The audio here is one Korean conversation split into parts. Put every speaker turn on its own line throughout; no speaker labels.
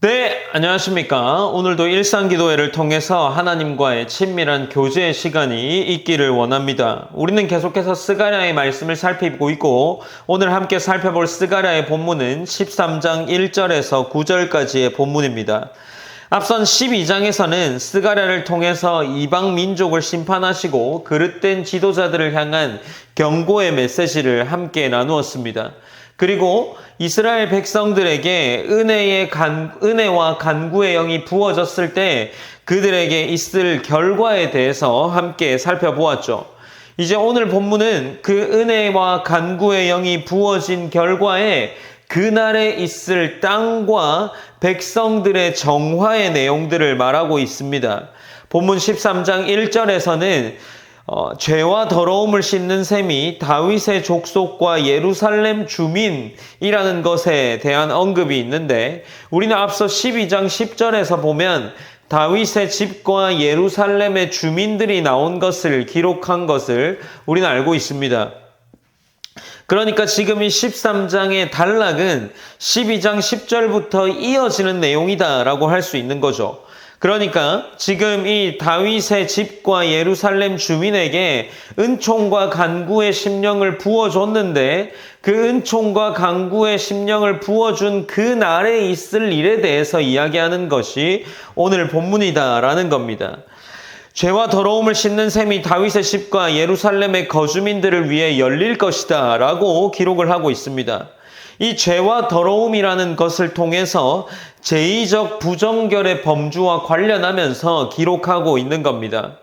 네, 안녕하십니까. 오늘도 일상기도회를 통해서 하나님과의 친밀한 교제의 시간이 있기를 원합니다. 우리는 계속해서 스가랴의 말씀을 살피고 있고, 오늘 함께 살펴볼 스가랴의 본문은 13장 1절에서 9절까지의 본문입니다. 앞선 12장에서는 스가랴를 통해서 이방 민족을 심판하시고 그릇된 지도자들을 향한 경고의 메시지를 함께 나누었습니다. 그리고 이스라엘 백성들에게 은혜와 간구의 영이 부어졌을 때 그들에게 있을 결과에 대해서 함께 살펴보았죠. 이제 오늘 본문은 그 은혜와 간구의 영이 부어진 결과에 그날에 있을 땅과 백성들의 정화의 내용들을 말하고 있습니다. 본문 13장 1절에서는 죄와 더러움을 씻는 셈이 다윗의 족속과 예루살렘 주민이라는 것에 대한 언급이 있는데, 우리는 앞서 12장 10절에서 보면 다윗의 집과 예루살렘의 주민들이 나온 것을 기록한 것을 우리는 알고 있습니다. 그러니까 지금 이 13장의 단락은 12장 10절부터 이어지는 내용이다라고 할 수 있는 거죠. 그러니까 지금 이 다윗의 집과 예루살렘 주민에게 은총과 간구의 심령을 부어줬는데, 그 은총과 간구의 심령을 부어준 그 날에 있을 일에 대해서 이야기하는 것이 오늘 본문이다라는 겁니다. 죄와 더러움을 씻는 셈이 다윗의 집과 예루살렘의 거주민들을 위해 열릴 것이다 라고 기록을 하고 있습니다. 이 죄와 더러움이라는 것을 통해서 제의적 부정결의 범주와 관련하면서 기록하고 있는 겁니다.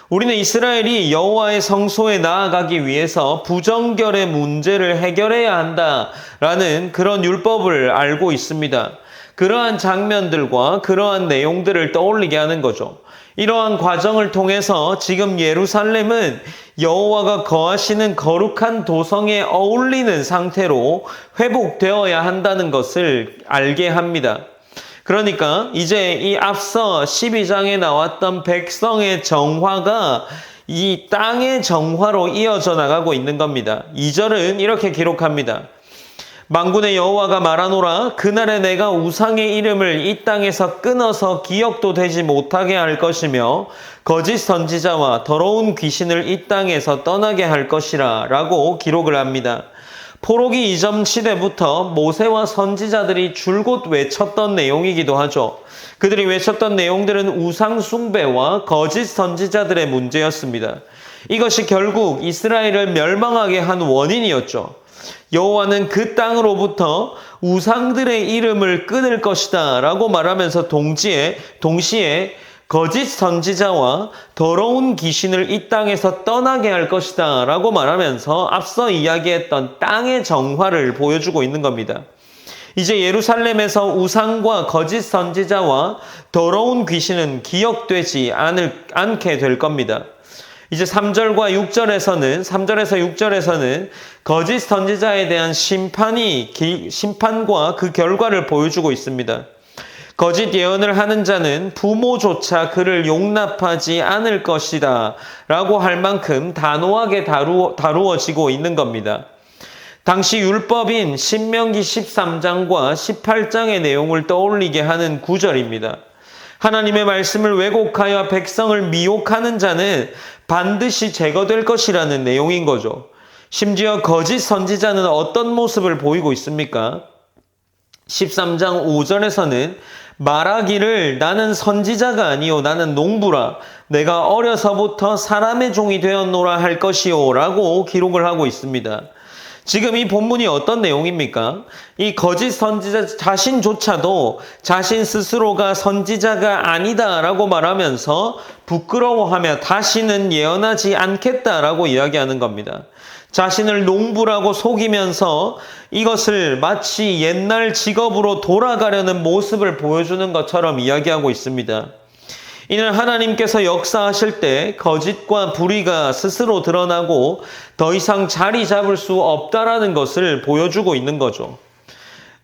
우리는 이스라엘이 여호와의 성소에 나아가기 위해서 부정결의 문제를 해결해야 한다라는 그런 율법을 알고 있습니다. 그러한 장면들과 그러한 내용들을 떠올리게 하는 거죠. 이러한 과정을 통해서 지금 예루살렘은 여호와가 거하시는 거룩한 도성에 어울리는 상태로 회복되어야 한다는 것을 알게 합니다. 그러니까 이제 이 앞서 12장에 나왔던 백성의 정화가 이 땅의 정화로 이어져 나가고 있는 겁니다. 2절은 이렇게 기록합니다. 만군의 여호와가 말하노라, 그날에 내가 우상의 이름을 이 땅에서 끊어서 기억도 되지 못하게 할 것이며 거짓 선지자와 더러운 귀신을 이 땅에서 떠나게 할 것이라 라고 기록을 합니다. 포로기 이전 시대부터 모세와 선지자들이 줄곧 외쳤던 내용이기도 하죠. 그들이 외쳤던 내용들은 우상 숭배와 거짓 선지자들의 문제였습니다. 이것이 결국 이스라엘을 멸망하게 한 원인이었죠. 여호와는 그 땅으로부터 우상들의 이름을 끊을 것이다 라고 말하면서 동시에 거짓 선지자와 더러운 귀신을 이 땅에서 떠나게 할 것이다 라고 말하면서 앞서 이야기했던 땅의 정화를 보여주고 있는 겁니다. 이제 예루살렘에서 우상과 거짓 선지자와 더러운 귀신은 기억되지 않게 될 겁니다. 이제 3절에서 6절에서는 거짓 선지자에 대한 심판과 그 결과를 보여주고 있습니다. 거짓 예언을 하는 자는 부모조차 그를 용납하지 않을 것이다 라고 할 만큼 단호하게 다루어지고 있는 겁니다. 당시 율법인 신명기 13장과 18장의 내용을 떠올리게 하는 구절입니다. 하나님의 말씀을 왜곡하여 백성을 미혹하는 자는 반드시 제거될 것이라는 내용인 거죠. 심지어 거짓 선지자는 어떤 모습을 보이고 있습니까? 13장 5절에서는 말하기를 나는 선지자가 아니요 나는 농부라, 내가 어려서부터 사람의 종이 되었노라 할 것이요 라고 기록을 하고 있습니다. 지금 이 본문이 어떤 내용입니까? 이 거짓 선지자 자신조차도 자신 스스로가 선지자가 아니다라고 말하면서 부끄러워하며 다시는 예언하지 않겠다라고 이야기하는 겁니다. 자신을 농부라고 속이면서 이것을 마치 옛날 직업으로 돌아가려는 모습을 보여주는 것처럼 이야기하고 있습니다. 이는 하나님께서 역사하실 때 거짓과 불의가 스스로 드러나고 더 이상 자리 잡을 수 없다라는 것을 보여주고 있는 거죠.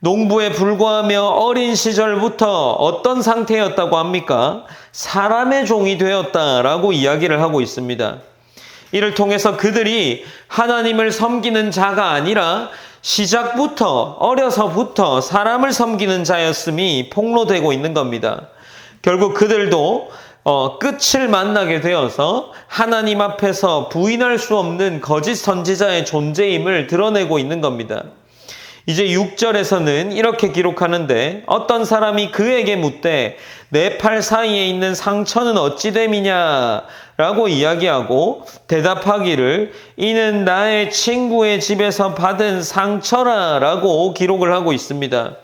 농부에 불과하며 어린 시절부터 어떤 상태였다고 합니까? 사람의 종이 되었다라고 이야기를 하고 있습니다. 이를 통해서 그들이 하나님을 섬기는 자가 아니라 시작부터 어려서부터 사람을 섬기는 자였음이 폭로되고 있는 겁니다. 결국 그들도 끝을 만나게 되어서 하나님 앞에서 부인할 수 없는 거짓 선지자의 존재임을 드러내고 있는 겁니다. 이제 6절에서는 이렇게 기록하는데 어떤 사람이 그에게 묻되 내 팔 사이에 있는 상처는 어찌 됨이냐 라고 이야기하고 대답하기를 이는 나의 친구의 집에서 받은 상처라 라고 기록을 하고 있습니다.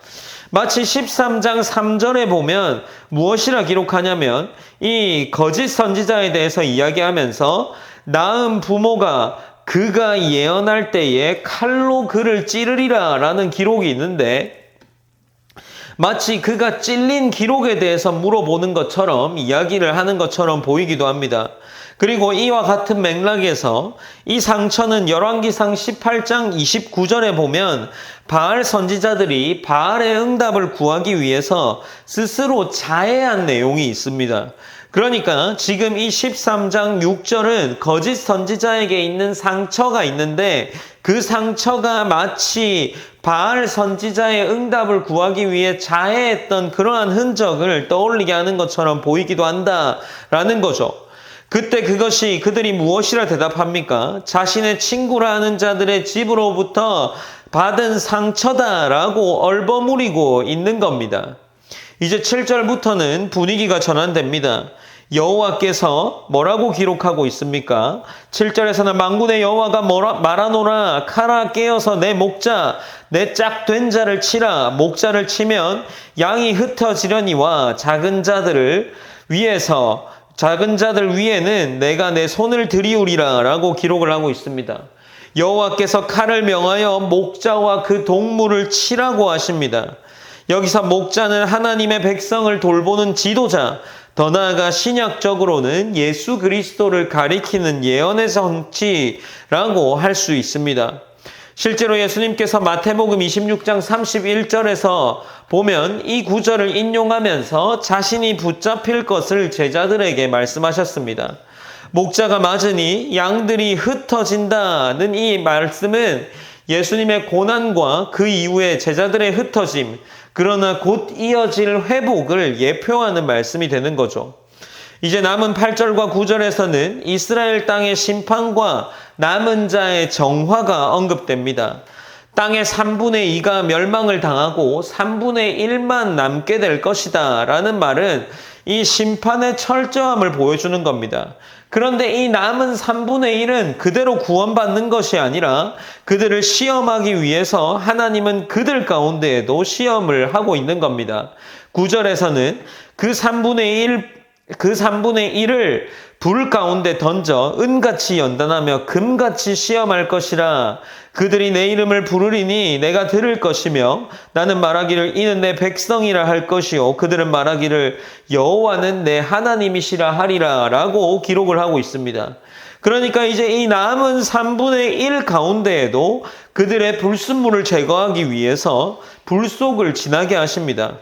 마치 13장 3절에 보면 무엇이라 기록하냐면 이 거짓 선지자에 대해서 이야기하면서 낳은 부모가 그가 예언할 때에 칼로 그를 찌르리라 라는 기록이 있는데 마치 그가 찔린 기록에 대해서 물어보는 것처럼 이야기를 하는 것처럼 보이기도 합니다. 그리고 이와 같은 맥락에서 이 상처는 열왕기상 18장 29절에 보면 바알 선지자들이 바알의 응답을 구하기 위해서 스스로 자해한 내용이 있습니다. 그러니까 지금 이 13장 6절은 거짓 선지자에게 있는 상처가 있는데 그 상처가 마치 바알 선지자의 응답을 구하기 위해 자해했던 그러한 흔적을 떠올리게 하는 것처럼 보이기도 한다라는 거죠. 그때 그것이 그들이 무엇이라 대답합니까? 자신의 친구라 하는 자들의 집으로부터 받은 상처다라고 얼버무리고 있는 겁니다. 이제 7절부터는 분위기가 전환됩니다. 여호와께서 뭐라고 기록하고 있습니까? 7절에서는 만군의 여호와가 말하노라 카라 깨어서 내 목자 내 짝된 자를 치라. 목자를 치면 양이 흩어지려니와 작은 자들 위에는 내가 내 손을 들이우리라 라고 기록을 하고 있습니다. 여호와께서 칼을 명하여 목자와 그 동물을 치라고 하십니다. 여기서 목자는 하나님의 백성을 돌보는 지도자, 더 나아가 신약적으로는 예수 그리스도를 가리키는 예언의 성취라고 할 수 있습니다. 실제로 예수님께서 마태복음 26장 31절에서 보면 이 구절을 인용하면서 자신이 붙잡힐 것을 제자들에게 말씀하셨습니다. 목자가 맞으니 양들이 흩어진다는 이 말씀은 예수님의 고난과 그 이후에 제자들의 흩어짐, 그러나 곧 이어질 회복을 예표하는 말씀이 되는 거죠. 이제 남은 8절과 9절에서는 이스라엘 땅의 심판과 남은 자의 정화가 언급됩니다. 땅의 3분의 2가 멸망을 당하고 3분의 1만 남게 될 것이다 라는 말은 이 심판의 철저함을 보여주는 겁니다. 그런데 이 남은 3분의 1은 그대로 구원받는 것이 아니라 그들을 시험하기 위해서 하나님은 그들 가운데에도 시험을 하고 있는 겁니다. 9절에서는 그 3분의 1을 불 가운데 던져 은같이 연단하며 금같이 시험할 것이라. 그들이 내 이름을 부르리니 내가 들을 것이며 나는 말하기를 이는 내 백성이라 할 것이요 그들은 말하기를 여호와는 내 하나님이시라 하리라 라고 기록을 하고 있습니다. 그러니까 이제 이 남은 3분의 1 가운데에도 그들의 불순물을 제거하기 위해서 불 속을 지나게 하십니다.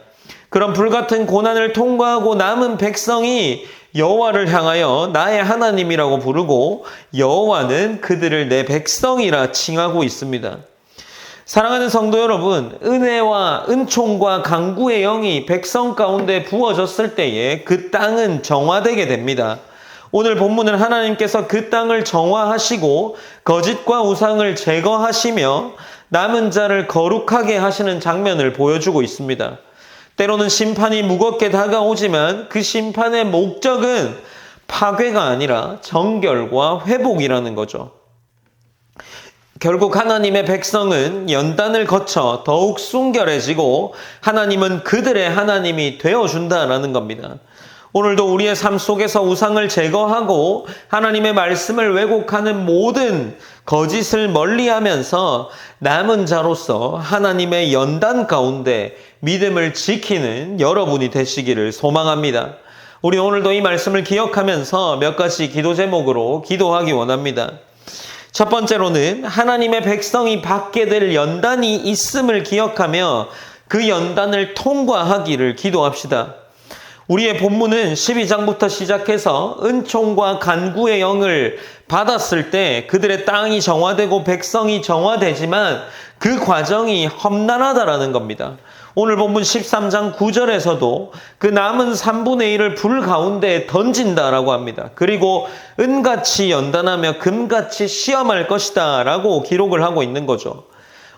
그런 불같은 고난을 통과하고 남은 백성이 여호와를 향하여 나의 하나님이라고 부르고 여호와는 그들을 내 백성이라 칭하고 있습니다. 사랑하는 성도 여러분, 은혜와 은총과 강구의 영이 백성 가운데 부어졌을 때에 그 땅은 정화되게 됩니다. 오늘 본문은 하나님께서 그 땅을 정화하시고 거짓과 우상을 제거하시며 남은 자를 거룩하게 하시는 장면을 보여주고 있습니다. 때로는 심판이 무겁게 다가오지만 그 심판의 목적은 파괴가 아니라 정결과 회복이라는 거죠. 결국 하나님의 백성은 연단을 거쳐 더욱 순결해지고 하나님은 그들의 하나님이 되어준다라는 겁니다. 오늘도 우리의 삶 속에서 우상을 제거하고 하나님의 말씀을 왜곡하는 모든 거짓을 멀리하면서 남은 자로서 하나님의 연단 가운데 믿음을 지키는 여러분이 되시기를 소망합니다. 우리 오늘도 이 말씀을 기억하면서 몇 가지 기도 제목으로 기도하기 원합니다. 첫 번째로는 하나님의 백성이 받게 될 연단이 있음을 기억하며 그 연단을 통과하기를 기도합시다. 우리의 본문은 12장부터 시작해서 은총과 간구의 영을 받았을 때 그들의 땅이 정화되고 백성이 정화되지만 그 과정이 험난하다라는 겁니다. 오늘 본문 13장 9절에서도 그 남은 3분의 1을 불 가운데에 던진다라고 합니다. 그리고 은같이 연단하며 금같이 시험할 것이다 라고 기록을 하고 있는 거죠.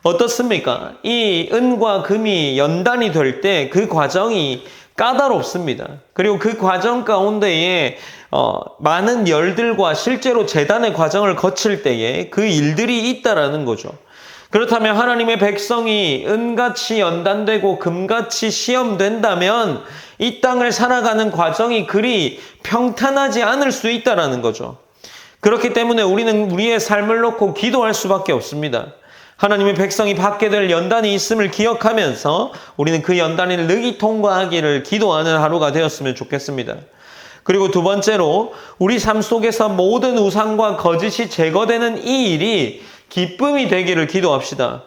어떻습니까? 이 은과 금이 연단이 될 때 그 과정이 까다롭습니다. 그리고 그 과정 가운데에 많은 열들과 실제로 재단의 과정을 거칠 때에 그 일들이 있다라는 거죠. 그렇다면 하나님의 백성이 은같이 연단되고 금같이 시험된다면 이 땅을 살아가는 과정이 그리 평탄하지 않을 수 있다라는 거죠. 그렇기 때문에 우리는 우리의 삶을 놓고 기도할 수밖에 없습니다. 하나님의 백성이 받게 될 연단이 있음을 기억하면서 우리는 그 연단을 능히 통과하기를 기도하는 하루가 되었으면 좋겠습니다. 그리고 두 번째로 우리 삶 속에서 모든 우상과 거짓이 제거되는 이 일이 기쁨이 되기를 기도합시다.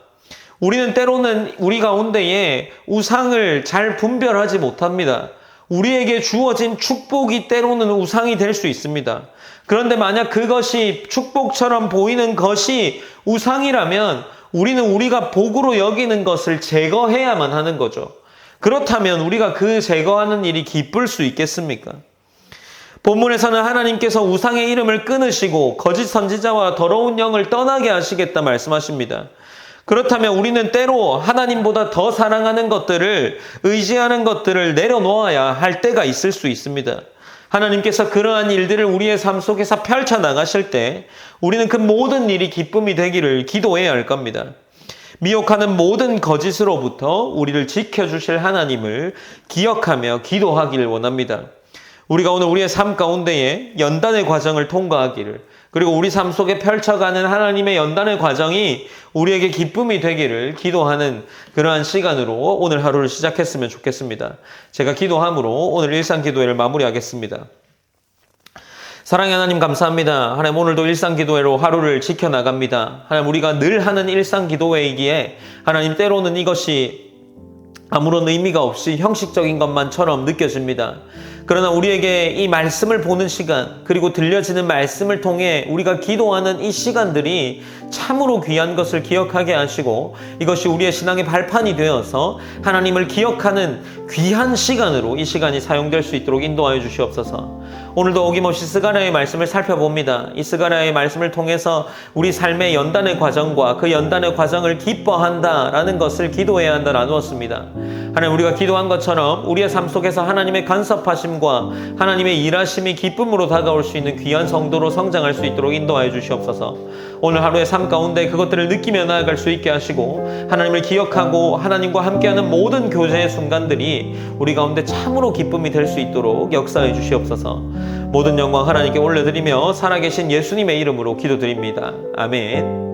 우리는 때로는 우리 가운데에 우상을 잘 분별하지 못합니다. 우리에게 주어진 축복이 때로는 우상이 될 수 있습니다. 그런데 만약 그것이 축복처럼 보이는 것이 우상이라면 우리는 우리가 복으로 여기는 것을 제거해야만 하는 거죠. 그렇다면 우리가 그 제거하는 일이 기쁠 수 있겠습니까? 본문에서는 하나님께서 우상의 이름을 끊으시고 거짓 선지자와 더러운 영을 떠나게 하시겠다 말씀하십니다. 그렇다면 우리는 때로 하나님보다 더 사랑하는 것들을, 의지하는 것들을 내려놓아야 할 때가 있을 수 있습니다. 하나님께서 그러한 일들을 우리의 삶 속에서 펼쳐나가실 때 우리는 그 모든 일이 기쁨이 되기를 기도해야 할 겁니다. 미혹하는 모든 거짓으로부터 우리를 지켜주실 하나님을 기억하며 기도하기를 원합니다. 우리가 오늘 우리의 삶 가운데에 연단의 과정을 통과하기를, 그리고 우리 삶 속에 펼쳐가는 하나님의 연단의 과정이 우리에게 기쁨이 되기를 기도하는 그러한 시간으로 오늘 하루를 시작했으면 좋겠습니다. 제가 기도함으로 오늘 일상기도회를 마무리하겠습니다. 사랑의 하나님 감사합니다. 하나님 오늘도 일상기도회로 하루를 지켜나갑니다. 하나님 우리가 늘 하는 일상기도회이기에 하나님 때로는 이것이 아무런 의미가 없이 형식적인 것만처럼 느껴집니다. 그러나 우리에게 이 말씀을 보는 시간, 그리고 들려지는 말씀을 통해 우리가 기도하는 이 시간들이 참으로 귀한 것을 기억하게 하시고 이것이 우리의 신앙의 발판이 되어서 하나님을 기억하는 귀한 시간으로 이 시간이 사용될 수 있도록 인도하여 주시옵소서. 오늘도 어김없이 스가랴의 말씀을 살펴봅니다. 이 스가랴의 말씀을 통해서 우리 삶의 연단의 과정과 그 연단의 과정을 기뻐한다라는 것을 기도해야 한다 나누었습니다. 하나님 우리가 기도한 것처럼 우리의 삶 속에서 하나님의 간섭하심과 하나님의 일하심이 기쁨으로 다가올 수 있는 귀한 성도로 성장할 수 있도록 인도하여 주시옵소서. 오늘 하루의 삶 가운데 그것들을 느끼며 나아갈 수 있게 하시고 하나님을 기억하고 하나님과 함께하는 모든 교제의 순간들이 우리 가운데 참으로 기쁨이 될 수 있도록 역사해 주시옵소서. 모든 영광 하나님께 올려드리며 살아계신 예수님의 이름으로 기도드립니다. 아멘.